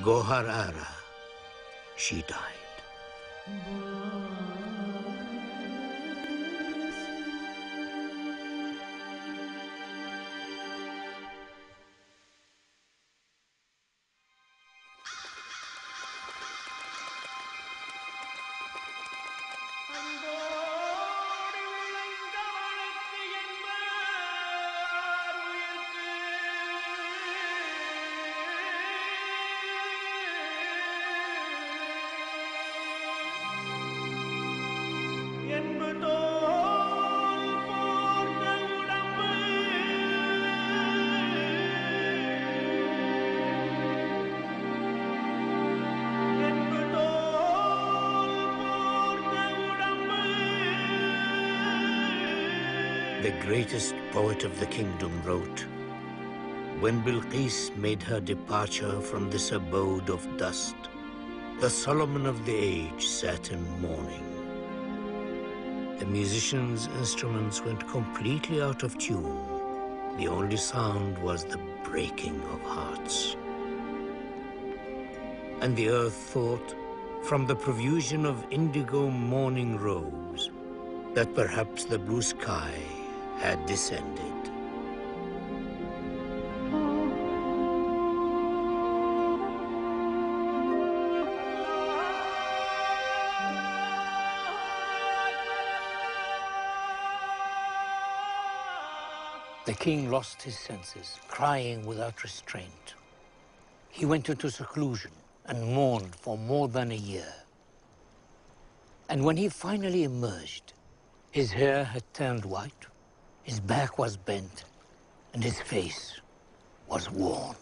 Gohar Ara, she died. The greatest poet of the kingdom wrote, "When Bilqis made her departure from this abode of dust, the Solomon of the age sat in mourning. The musicians' instruments went completely out of tune. The only sound was the breaking of hearts. And the earth thought, from the profusion of indigo mourning robes, that perhaps the blue sky had descended." The king lost his senses, crying without restraint. He went into seclusion and mourned for more than a year. And when he finally emerged, his hair had turned white, his back was bent, and his face was worn.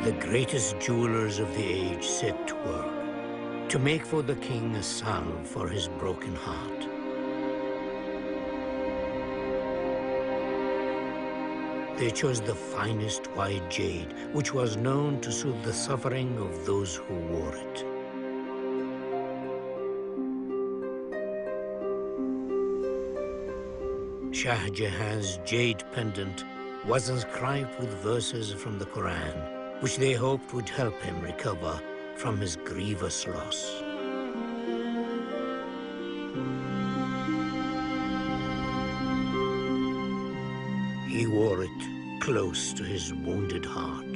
The greatest jewelers of the age set to work to make for the king a salve for his broken heart. They chose the finest white jade, which was known to soothe the suffering of those who wore it. Shah Jahan's jade pendant was inscribed with verses from the Quran, which they hoped would help him recover from his grievous loss. He wore it close to his wounded heart.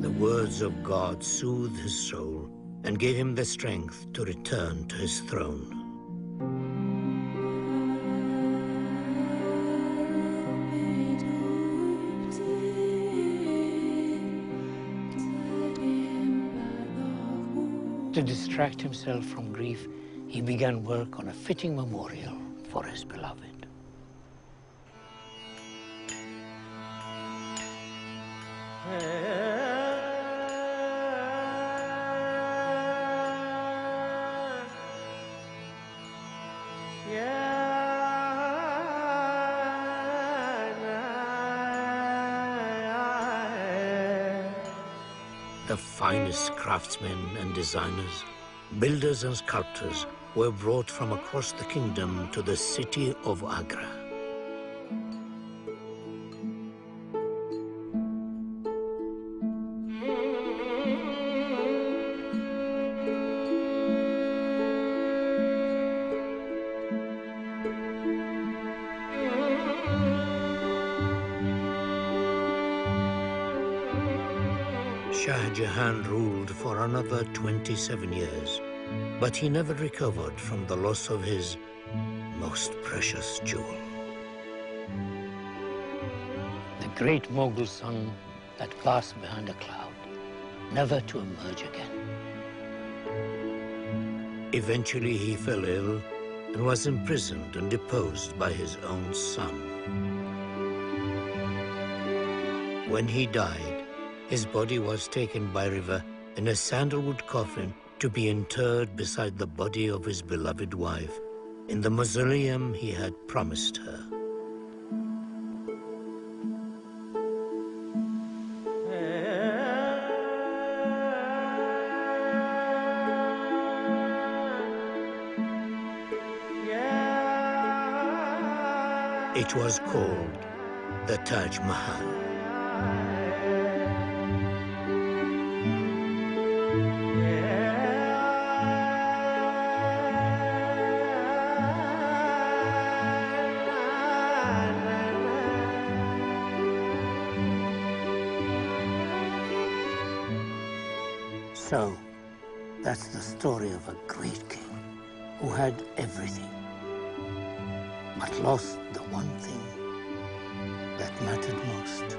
The words of God soothed his soul and gave him the strength to return to his throne. To distract himself from grief, he began work on a fitting memorial for his beloved. The finest craftsmen and designers, builders and sculptors were brought from across the kingdom to the city of Agra. Shah Jahan ruled for another 27 years, but he never recovered from the loss of his most precious jewel. The great Mughal sun that passed behind a cloud, never to emerge again. Eventually he fell ill and was imprisoned and deposed by his own son. When he died, his body was taken by river in a sandalwood coffin to be interred beside the body of his beloved wife in the mausoleum he had promised her. It was called the Taj Mahal. So, that's the story of a great king who had everything, but lost the one thing that mattered most.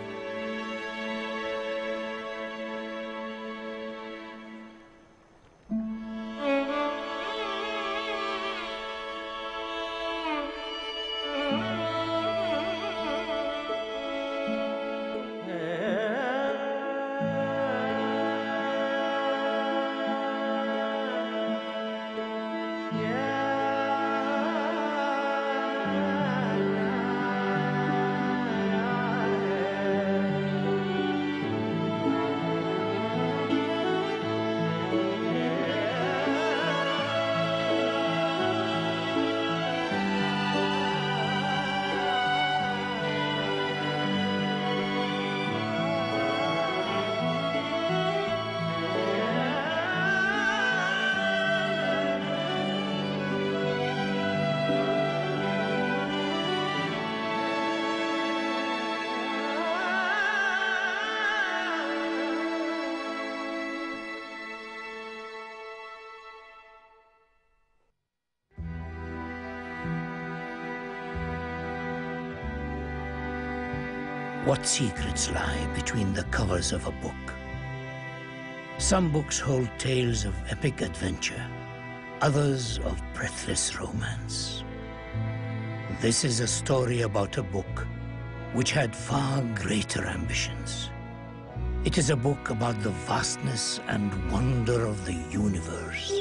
What secrets lie between the covers of a book? Some books hold tales of epic adventure, others of breathless romance. This is a story about a book which had far greater ambitions. It is a book about the vastness and wonder of the universe.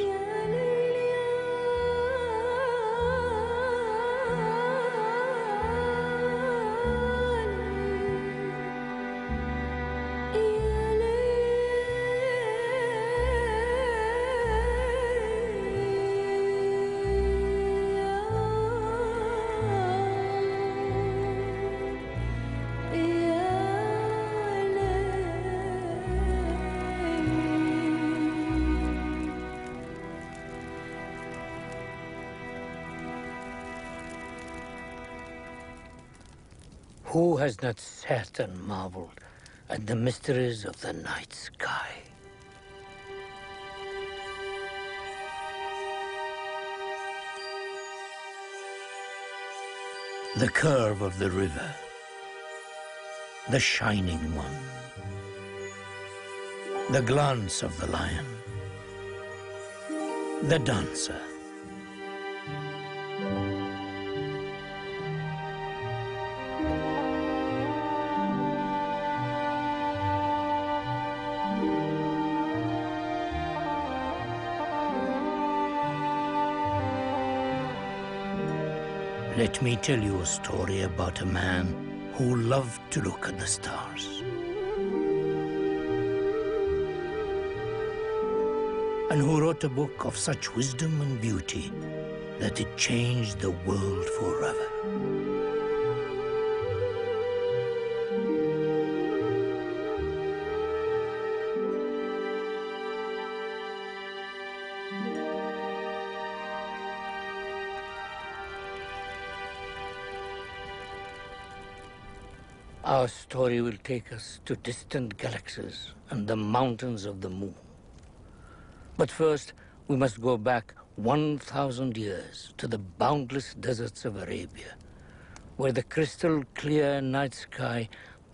Who has not sat and marveled at the mysteries of the night sky? The curve of the river, the shining one, the glance of the lion, the dancer, let me tell you a story about a man who loved to look at the stars and who wrote a book of such wisdom and beauty that it changed the world forever. Our story will take us to distant galaxies and the mountains of the moon. But first, we must go back 1,000 years to the boundless deserts of Arabia, where the crystal clear night sky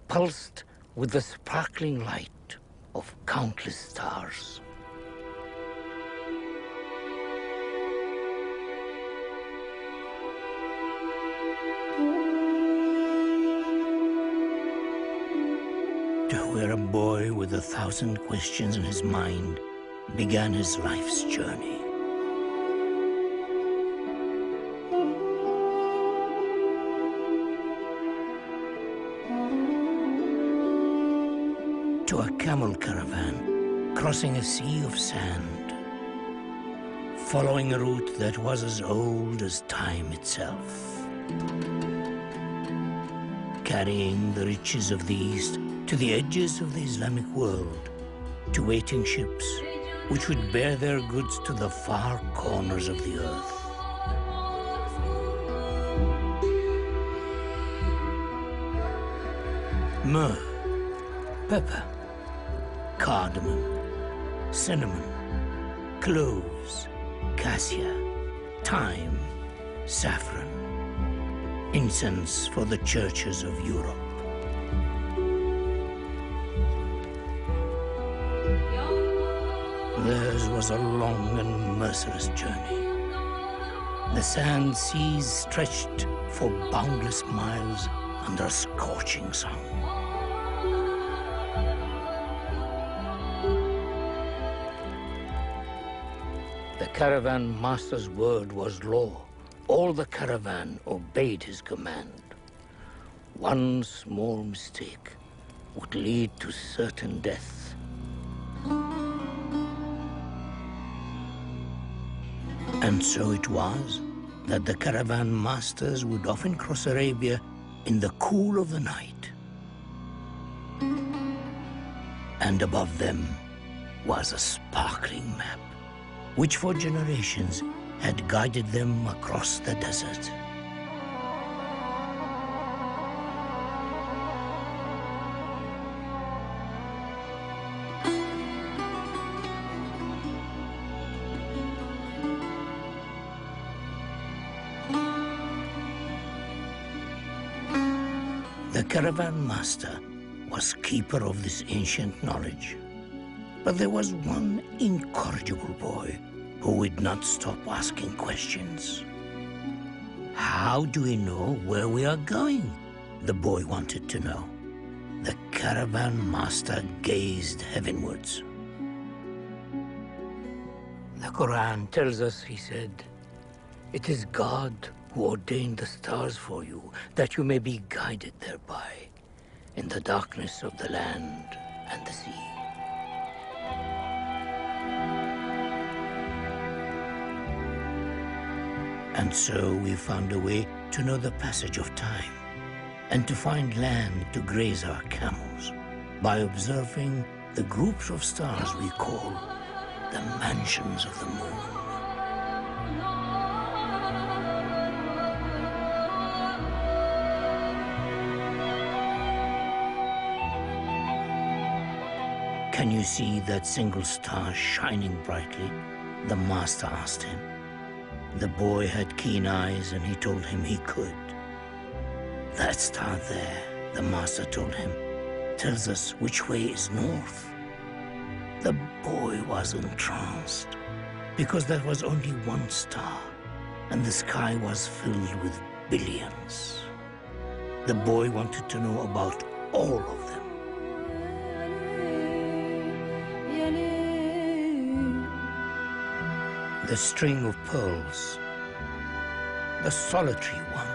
pulsed with the sparkling light of countless stars. where a boy with 1,000 questions in his mind began his life's journey. To a camel caravan crossing a sea of sand, following a route that was as old as time itself, carrying the riches of the East to the edges of the Islamic world, to waiting ships which would bear their goods to the far corners of the earth. Myrrh, pepper, cardamom, cinnamon, cloves, cassia, thyme, saffron, incense for the churches of Europe. Theirs was a long and merciless journey. The sand seas stretched for boundless miles under a scorching sun. The caravan master's word was law. All the caravan obeyed his command. One small mistake would lead to certain death. And so it was that the caravan masters would often cross Arabia in the cool of the night. And above them was a sparkling map, which for generations had guided them across the desert. The caravan master was keeper of this ancient knowledge. But there was one incorrigible boy who would not stop asking questions. How do we know where we are going? The boy wanted to know. The caravan master gazed heavenwards. The Quran tells us, he said, "It is God who ordained the stars for you, that you may be guided thereby in the darkness of the land and the sea." And so we found a way to know the passage of time and to find land to graze our camels by observing the groups of stars we call the mansions of the moon. Can you see that single star shining brightly? The master asked him. The boy had keen eyes and he told him he could. That star there, the master told him, tells us which way is north. The boy was entranced because there was only one star and the sky was filled with billions. The boy wanted to know about all of them. The string of pearls, the solitary one,